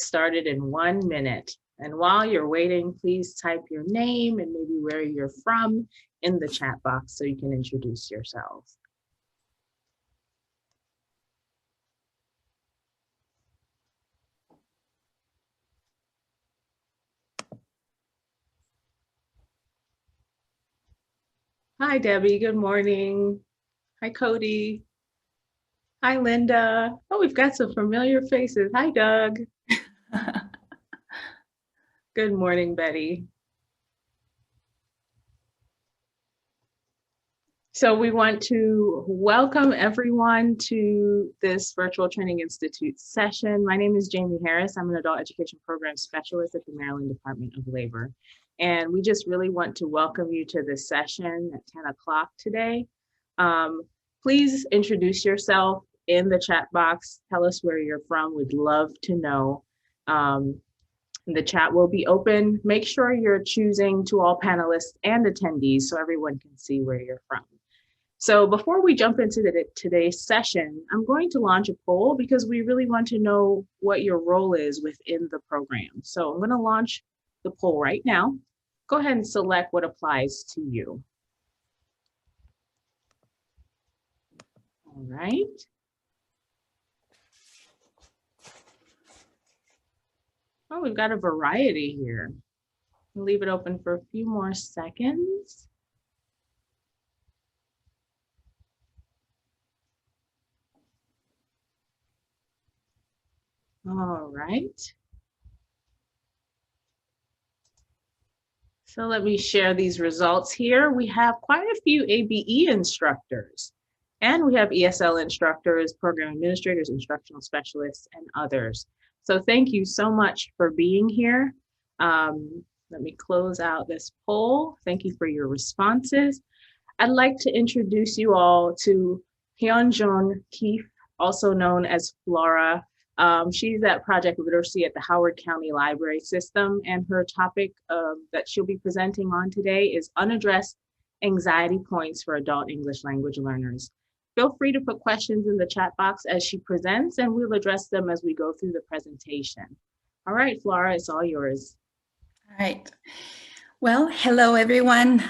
Started in 1 minute. And while you're waiting, please type your name and maybe where you're from in the chat box so you can introduce yourself. Hi, Debbie. Good morning. Hi, Cody. Hi, Linda. Oh, we've got some familiar faces. Hi, Doug. Good morning, Betty. So we want to welcome everyone to this Virtual Training Institute session. My name is Jamie Harris. I'm an Adult Education Program Specialist at the Maryland Department of Labor. And we just really want to welcome you to this session at 10 o'clock today. Please introduce yourself in the chat box. Tell us where you're from. We'd love to know. The chat will be open. Make sure you're choosing to all panelists and attendees so everyone can see where you're from. So before we jump into today's session, I'm going to launch a poll because we really want to know what your role is within the program. So I'm going to launch the poll right now. Go ahead and select what applies to you. All right. Oh, we've got a variety here. I'll leave it open for a few more seconds. All right. So let me share these results here. We have quite a few ABE instructors, and we have ESL instructors, program administrators, instructional specialists, and others. So thank you so much for being here. Let me close out this poll. Thank you for your responses. I'd like to introduce you all to Unjudged Keefe, also known as Flora. She's at Project Literacy at the Howard County Library System, and her topic that she'll be presenting on today is unaddressed anxiety points for adult English language learners. Feel free to put questions in the chat box as she presents, and we'll address them as we go through the presentation. All right, Flora, it's all yours. All right. Well, hello, everyone.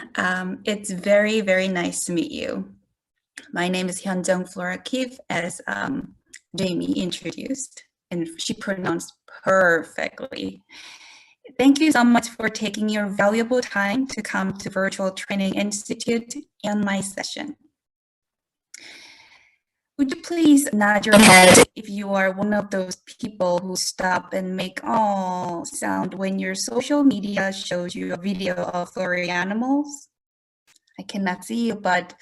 It's very, very nice to meet you. My name is Unjudged Flora Keefe, as Jamie introduced, and she pronounced perfectly. Thank you so much for taking your valuable time to come to Virtual Training Institute and my session. Would you please nod your head if you are one of those people who stop and make "oh" sound when your social media shows you a video of furry animals? I cannot see you, but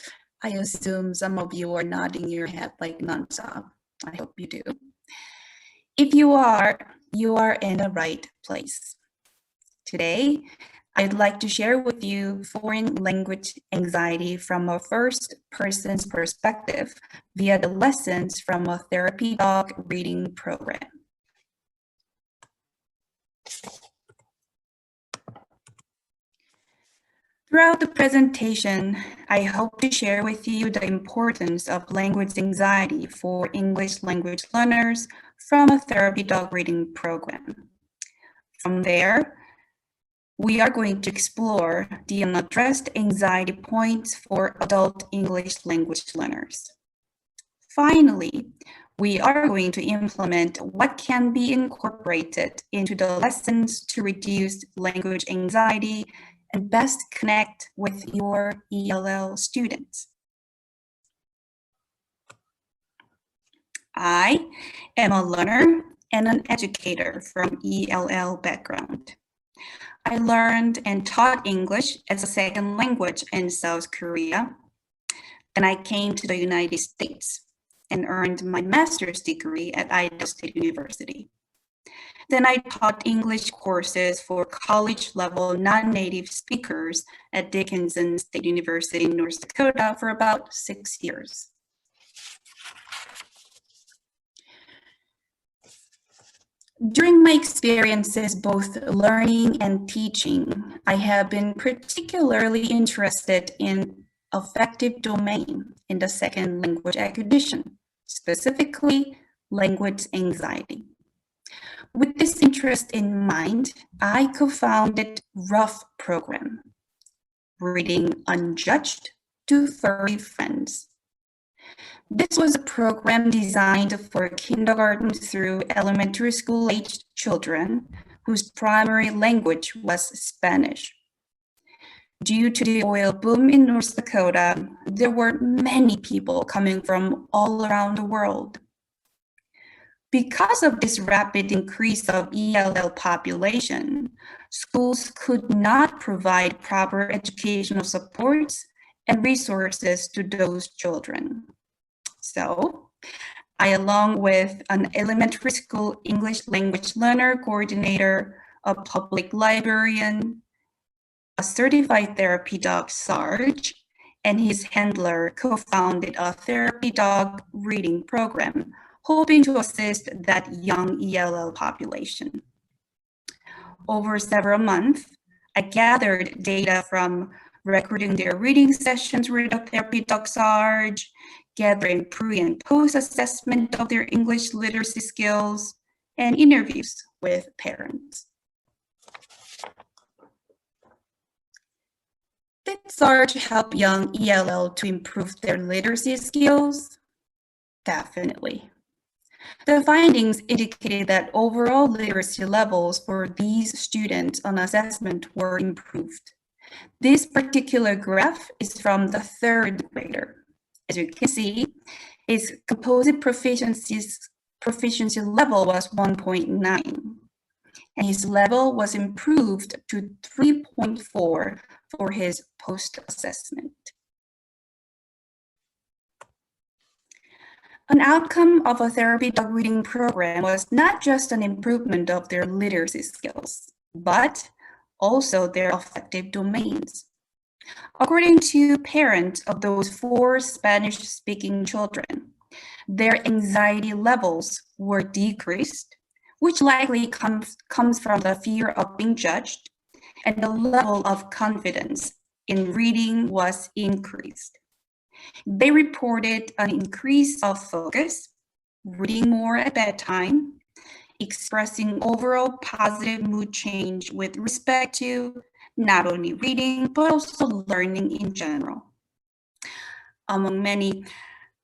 I assume some of you are nodding your head like nonstop. I hope you do. If you are in the right place. Today, I'd like to share with you foreign language anxiety from a first person's perspective via the lessons from a therapy dog reading program. Throughout the presentation, I hope to share with you the importance of language anxiety for English language learners from a therapy dog reading program. From there, we are going to explore the unaddressed anxiety points for adult English language learners. Finally, we are going to implement what can be incorporated into the lessons to reduce language anxiety and best connect with your ELL students. I am a learner and an educator from ELL background. I learned and taught English as a second language in South Korea. Then I came to the United States and earned my master's degree at Idaho State University. Then I taught English courses for college-level non-native speakers at Dickinson State University in North Dakota for about 6 years. During my experiences both learning and teaching, I have been particularly interested in affective domain in the second language acquisition, specifically language anxiety. With this interest in mind, I co-founded ROUGH program, Reading Unjudged to Furry Friends. This was a program designed for kindergarten through elementary school-aged children whose primary language was Spanish. Due to the oil boom in North Dakota, there were many people coming from all around the world. Because of this rapid increase of ELL population, schools could not provide proper educational supports and resources to those children. So, I, along with an elementary school English language learner coordinator, a public librarian, a certified therapy dog, Sarge, and his handler co-founded a therapy dog reading program, hoping to assist that young ELL population. Over several months, I gathered data from recording their reading sessions with a therapy dog, Sarge, gathering pre and post assessment of their English literacy skills, and interviews with parents. Did Sarge help young ELL to improve their literacy skills? Definitely. The findings indicated that overall literacy levels for these students on assessment were improved. This particular graph is from the third grader. As you can see, his composite proficiency level was 1.9, and his level was improved to 3.4 for his post-assessment. An outcome of a therapy dog reading program was not just an improvement of their literacy skills, but also their affective domains. According to parents of those 4 Spanish-speaking children, their anxiety levels were decreased, which likely comes from the fear of being judged, and the level of confidence in reading was increased. They reported an increase of focus, reading more at bedtime, expressing overall positive mood change with respect to not only reading, but also learning in general. Among many,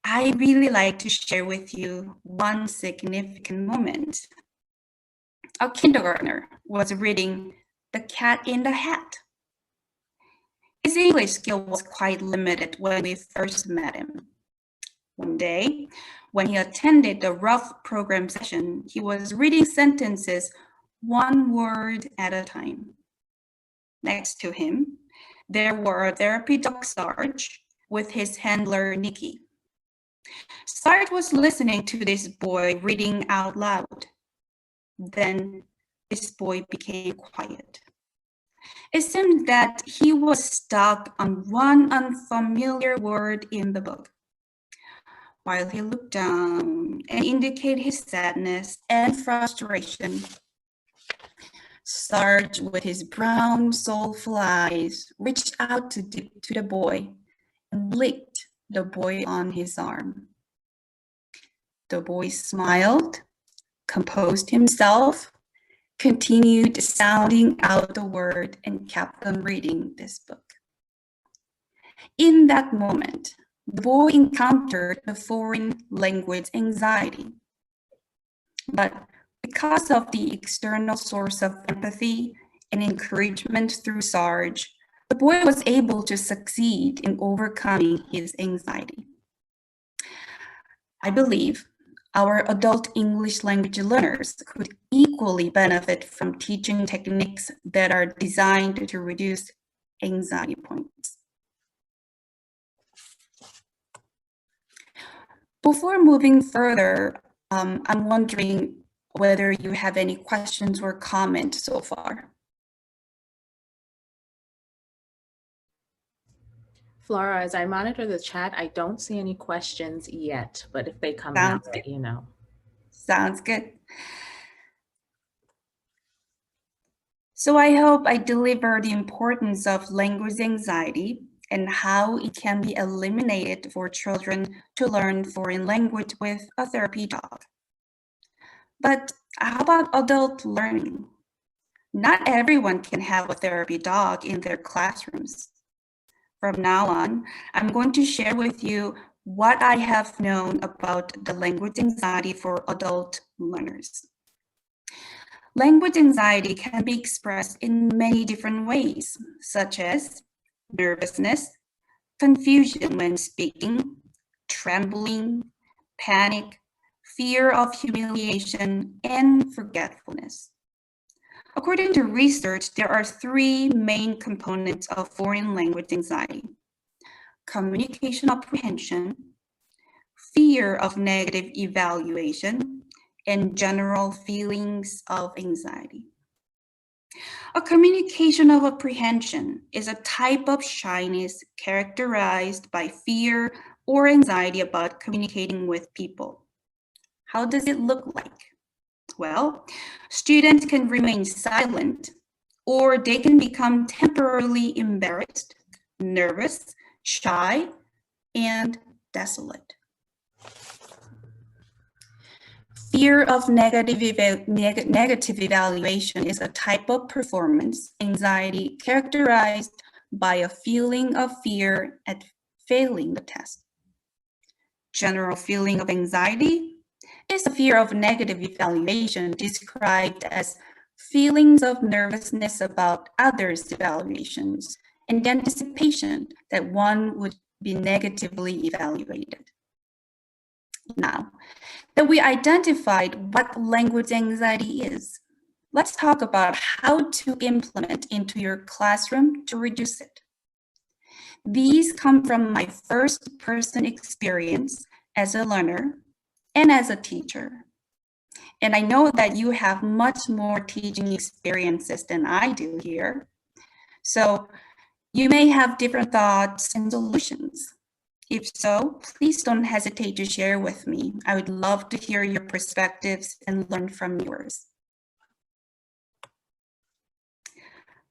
I really like to share with you one significant moment. A kindergartner was reading The Cat in the Hat. His English skill was quite limited when we first met him. One day, when he attended the ROUGH program session, he was reading sentences one word at a time. Next to him, there were a therapy dog, Sarge, with his handler, Nikki. Sarge was listening to this boy reading out loud. Then this boy became quiet. It seemed that he was stuck on one unfamiliar word in the book. While he looked down and indicated his sadness and frustration, Sarge, with his brown, soulful eyes, reached out to the boy and licked the boy on his arm. The boy smiled, composed himself, continued sounding out the word, and kept on reading this book. In that moment, the boy encountered the foreign language anxiety. But because of the external source of empathy and encouragement through Sarge, the boy was able to succeed in overcoming his anxiety. I believe our adult English language learners could equally benefit from teaching techniques that are designed to reduce anxiety points. Before moving further, I'm wondering whether you have any questions or comments so far. Flora, as I monitor the chat, I don't see any questions yet, but if they come in, I'll let you know. Sounds good. So I hope I deliver the importance of language anxiety and how it can be eliminated for children to learn foreign language with a therapy dog. But How about adult learning? Not everyone can have a therapy dog in their classrooms. From now on, I'm going to share with you what I have known about the language anxiety for adult learners. Language anxiety can be expressed in many different ways, such as nervousness, confusion when speaking, trembling, panic, fear of humiliation, and forgetfulness. According to research, there are three main components of foreign language anxiety: communication apprehension, fear of negative evaluation, and general feelings of anxiety. A communication of apprehension is a type of shyness characterized by fear or anxiety about communicating with people. How does it look like? Well, students can remain silent, or they can become temporarily embarrassed, nervous, shy, and desolate. Fear of negative evaluation is a type of performance anxiety characterized by a feeling of fear at failing the test. General feeling of anxiety is a fear of negative evaluation described as feelings of nervousness about others' evaluations and the anticipation that one would be negatively evaluated. Now that we identified what language anxiety is, let's talk about how to implement into your classroom to reduce it. These come from my first-person experience as a learner and as a teacher. And I know that you have much more teaching experiences than I do here. So you may have different thoughts and solutions. If so, please don't hesitate to share with me. I would love to hear your perspectives and learn from yours.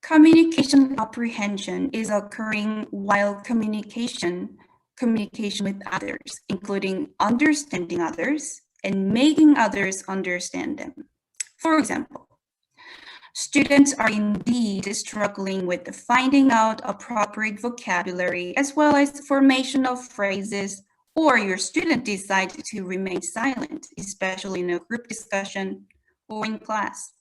Communication apprehension is occurring while communication with others, including understanding others and making others understand them. For example, students are indeed struggling with finding out appropriate vocabulary as well as formation of phrases, or your student decides to remain silent, especially in a group discussion or in class.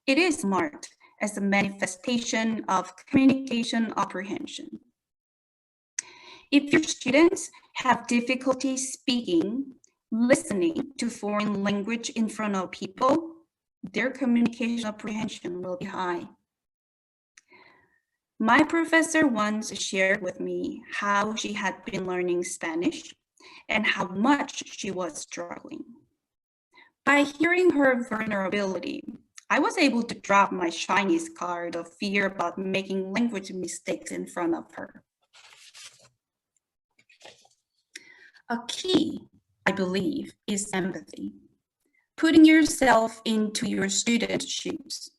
It is marked as a manifestation of communication apprehension. If your students have difficulty speaking, listening to foreign language in front of people, their communication apprehension will be high. My professor once shared with me how she had been learning Spanish and how much she was struggling. By hearing her vulnerability, I was able to drop my shyness card of fear about making language mistakes in front of her. A key, I believe, is empathy. Putting yourself into your student's shoes.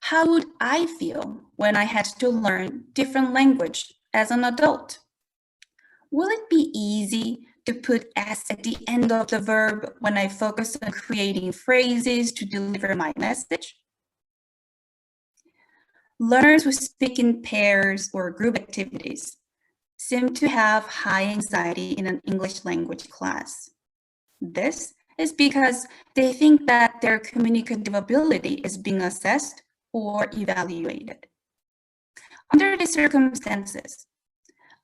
How would I feel when I had to learn different language as an adult? Will it be easy to put S at the end of the verb when I focus on creating phrases to deliver my message? Learners who speak in pairs or group activities seem to have high anxiety in an English language class. This is because they think that their communicative ability is being assessed or evaluated. Under these circumstances,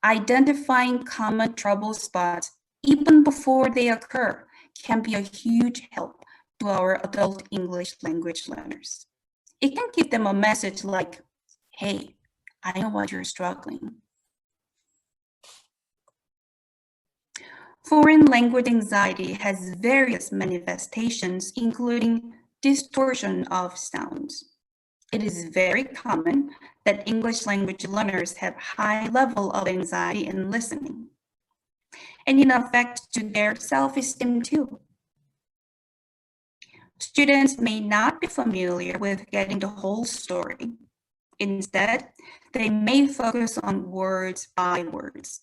identifying common trouble spots even before they occur can be a huge help to our adult English language learners. It can give them a message like, hey, I know what you're struggling. Foreign language anxiety has various manifestations, including distortion of sounds. It is very common that English language learners have high level of anxiety in listening, and in effect to their self-esteem too. Students may not be familiar with getting the whole story. Instead, they may focus on words by words,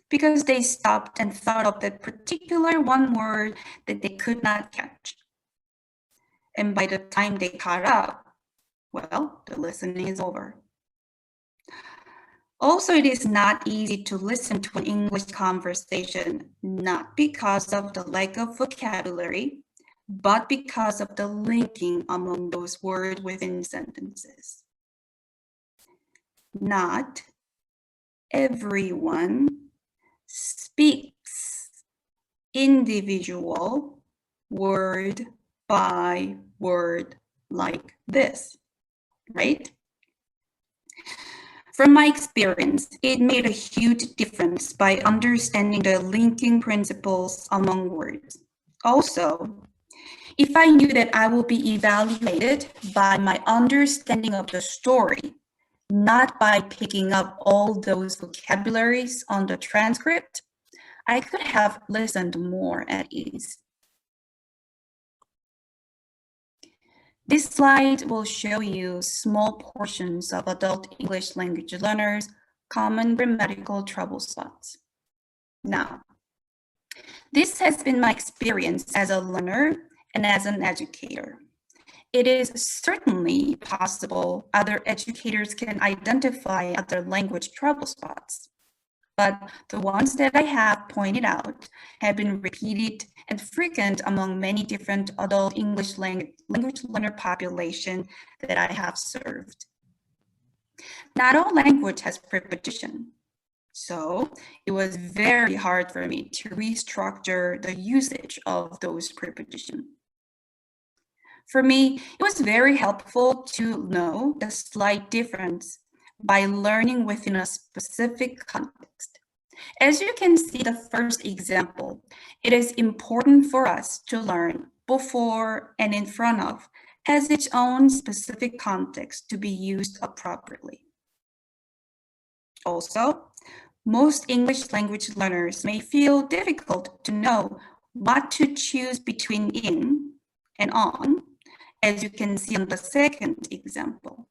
because they stopped and thought of that particular one word that they could not catch. And by the time they caught up, well, the listening is over. Also, it is not easy to listen to an English conversation, not because of the lack of vocabulary, but because of the linking among those words within sentences. Not everyone speaks individual word by word like this, right? From my experience, it made a huge difference by understanding the linking principles among words. Also, if I knew that I will be evaluated by my understanding of the story, not by picking up all those vocabularies on the transcript, I could have listened more at ease. This slide will show you small portions of adult English language learners' common grammatical trouble spots. Now, this has been my experience as a learner and as an educator. It is certainly possible other educators can identify other language trouble spots, but the ones that I have pointed out have been repeated and frequent among many different adult English language learner population that I have served. Not all language has preposition, so it was very hard for me to restructure the usage of those prepositions. For me, it was very helpful to know the slight difference by learning within a specific context. As you can see the first example, it is important for us to learn before and in front of has its own specific context to be used appropriately. Also, most English language learners may feel difficult to know what to choose between in and on, as you can see on the second example,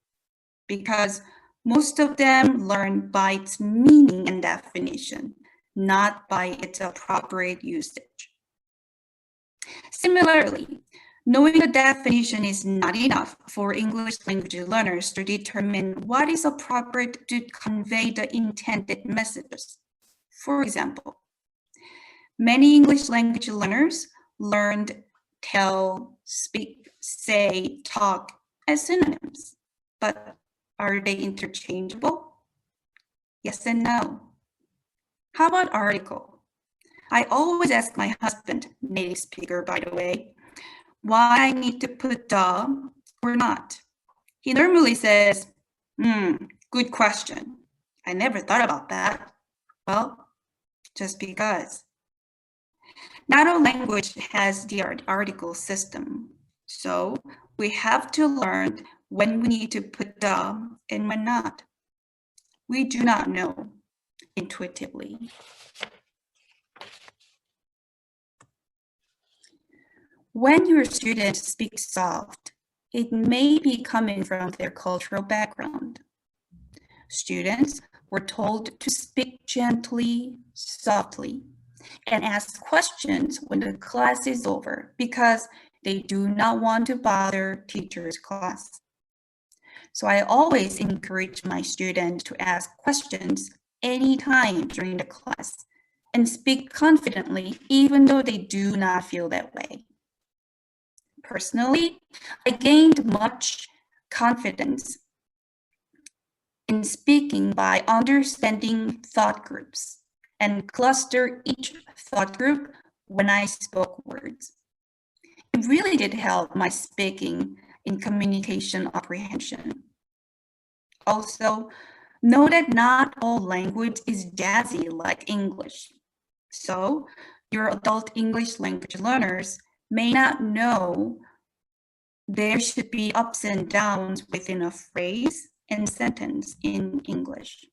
because most of them learn by its meaning and definition, not by its appropriate usage. Similarly, knowing the definition is not enough for English language learners to determine what is appropriate to convey the intended messages. For example, many English language learners learned tell, speak, say, talk as synonyms, but are they interchangeable? Yes and no. How about article? I always ask my husband, native speaker by the way, why I need to put the or not. He normally says, good question. I never thought about that. Well, just because. Not all language has the article system, so we have to learn when we need to put the and when not. We do not know intuitively. When your students speak soft, it may be coming from their cultural background. Students were told to speak gently, softly, and ask questions when the class is over because they do not want to bother teacher's class. So I always encourage my students to ask questions anytime during the class and speak confidently even though they do not feel that way. Personally, I gained much confidence in speaking by understanding thought groups and cluster each thought group when I spoke words. It really did help my speaking in communication apprehension. Also, know that not all language is jazzy like English. So, your adult English language learners may not know there should be ups and downs within a phrase and sentence in English.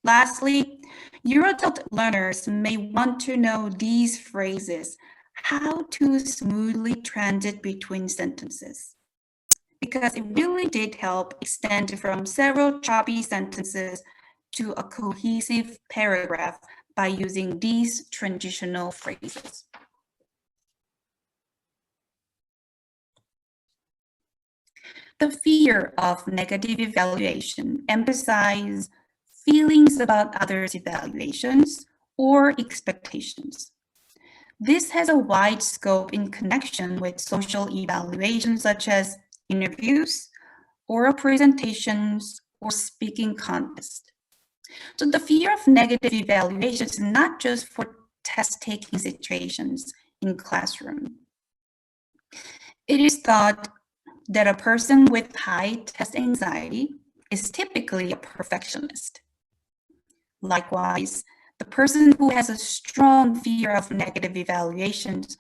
Lastly, your adult learners may want to know these phrases, how to smoothly transit between sentences, because it really did help extend from several choppy sentences to a cohesive paragraph by using these transitional phrases. The fear of negative evaluation emphasizes feelings about others' evaluations or expectations. This has a wide scope in connection with social evaluations such as interviews, oral presentations, or speaking contests. So the fear of negative evaluation is not just for test-taking situations in classroom. It is thought that a person with high test anxiety is typically a perfectionist. Likewise, the person who has a strong fear of negative evaluations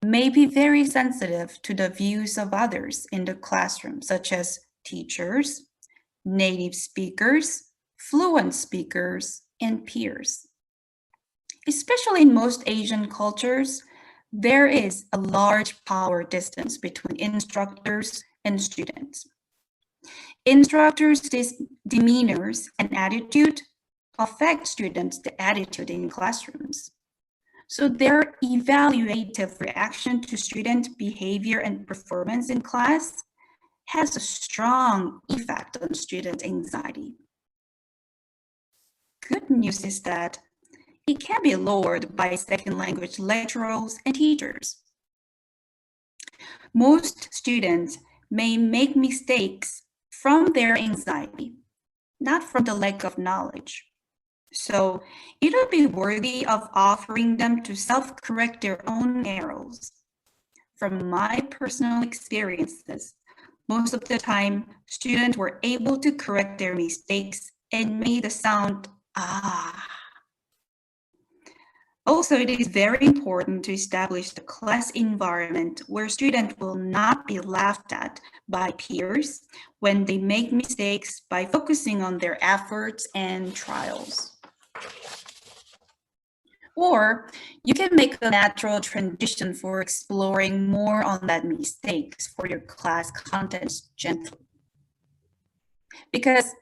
may be very sensitive to the views of others in the classroom, such as teachers, native speakers, fluent speakers, and peers. Especially in most Asian cultures, there is a large power distance between instructors and students. Instructors' demeanors and attitude affect students' attitude in classrooms. So their evaluative reaction to student behavior and performance in class has a strong effect on student anxiety. Good news is that it can be lowered by second language lecturers and teachers. Most students may make mistakes from their anxiety, not from the lack of knowledge. So it would be worthy of offering them to self-correct their own errors. From my personal experiences, most of the time, students were able to correct their mistakes and made the sound, ah. Also, it is very important to establish the class environment where students will not be laughed at by peers when they make mistakes by focusing on their efforts and trials. Or you can make a natural transition for exploring more on that mistakes for your class contents gently. Because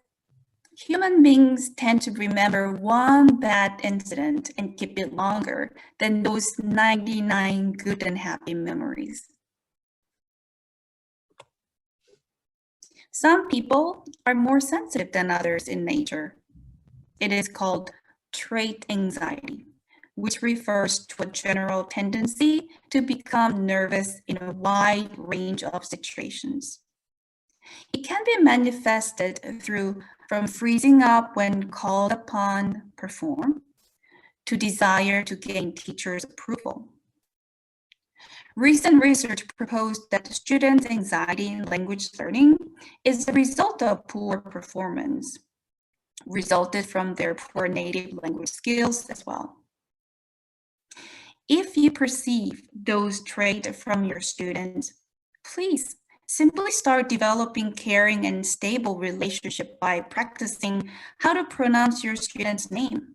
human beings tend to remember one bad incident and keep it longer than those 99 good and happy memories. Some people are more sensitive than others in nature. It is called trait anxiety, which refers to a general tendency to become nervous in a wide range of situations. It can be manifested from freezing up when called upon perform to desire to gain teachers' approval. Recent research proposed that students' anxiety in language learning is the result of poor performance, resulted from their poor native language skills as well. If you perceive those traits from your students, please simply start developing caring and stable relationship by practicing how to pronounce your student's name.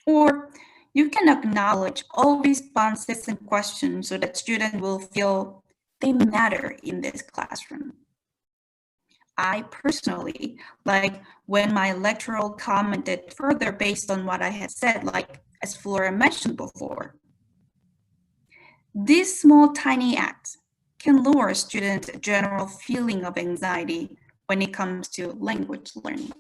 Or you can acknowledge all responses and questions so that students will feel they matter in this classroom. I personally like when my lecturer commented further based on what I had said, like as Flora mentioned before. These small tiny acts can lower students' general feeling of anxiety when it comes to language learning.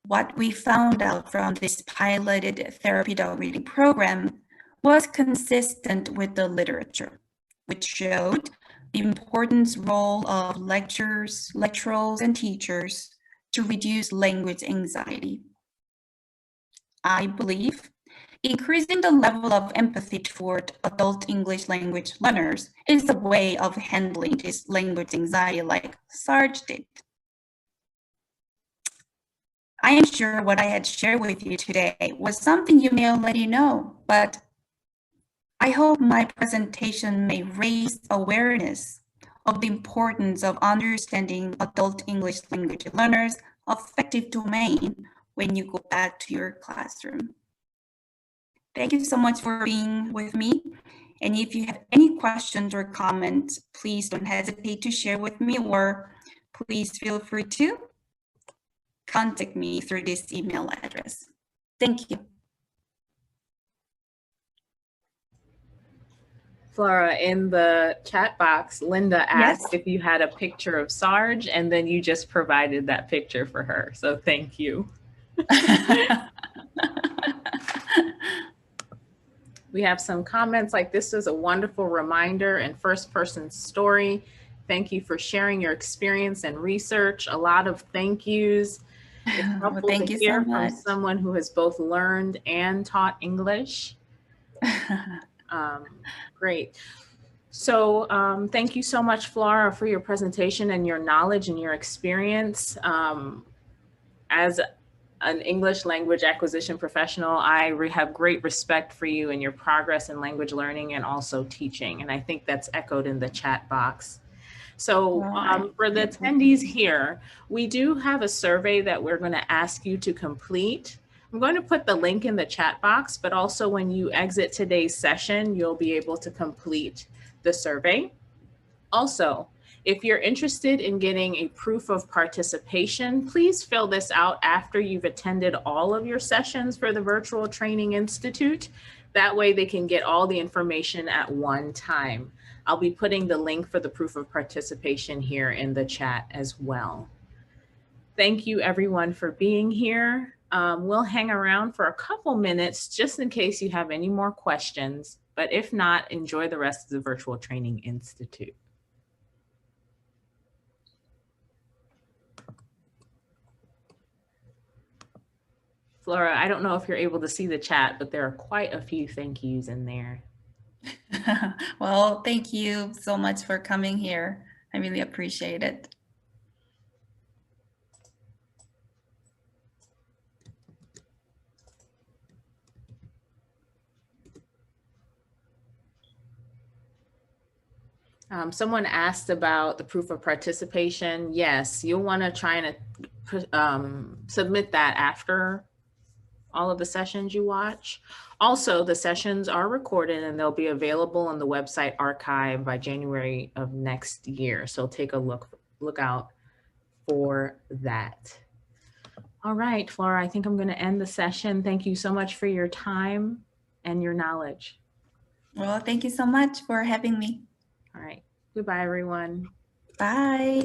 What we found out from this piloted therapy dog reading program was consistent with the literature, which showed the important role of lecturers, and teachers to reduce language anxiety. I believe increasing the level of empathy toward adult English language learners is a way of handling this language anxiety like Sarge did. I am sure what I had shared with you today was something you may already know, but I hope my presentation may raise awareness of the importance of understanding adult English language learners' affective domain when you go back to your classroom. Thank you so much for being with me. And if you have any questions or comments, please don't hesitate to share with me, or please feel free to contact me through this email address. Thank you. Flora, in the chat box, Linda Yes. asked if you had a picture of Sarge, and then you just provided that picture for her. So thank you. We have some comments like, this is a wonderful reminder and first-person story. Thank you for sharing your experience and research. A lot of thank yous. It's Well, helpful thank to you hear so from much. someone who has both learned and taught English. Great. So thank you so much, Flora, for your presentation and your knowledge and your experience. As an English language acquisition professional, I have great respect for you and your progress in language learning and also teaching. And I think that's echoed in the chat box. So for the attendees here, we do have a survey that we're going to ask you to complete. I'm going to put the link in the chat box, but also when you exit today's session, you'll be able to complete the survey. Also, if you're interested in getting a proof of participation, please fill this out after you've attended all of your sessions for the Virtual Training Institute. That way they can get all the information at one time. I'll be putting the link for the proof of participation here in the chat as well. Thank you everyone for being here. We'll hang around for a couple minutes just in case you have any more questions, but if not, enjoy the rest of the Virtual Training Institute. Flora, I don't know if you're able to see the chat, but there are quite a few thank yous in there. Well, thank you so much for coming here. I really appreciate it. Someone asked about the proof of participation. Yes, you'll want to try and submit that after all of the sessions you watch. Also, the sessions are recorded and they'll be available on the website archive by January of next year. So take a look out for that. All right, Flora, I think I'm going to end the session. Thank you so much for your time and your knowledge. Well, thank you so much for having me. All right. Goodbye, everyone. Bye.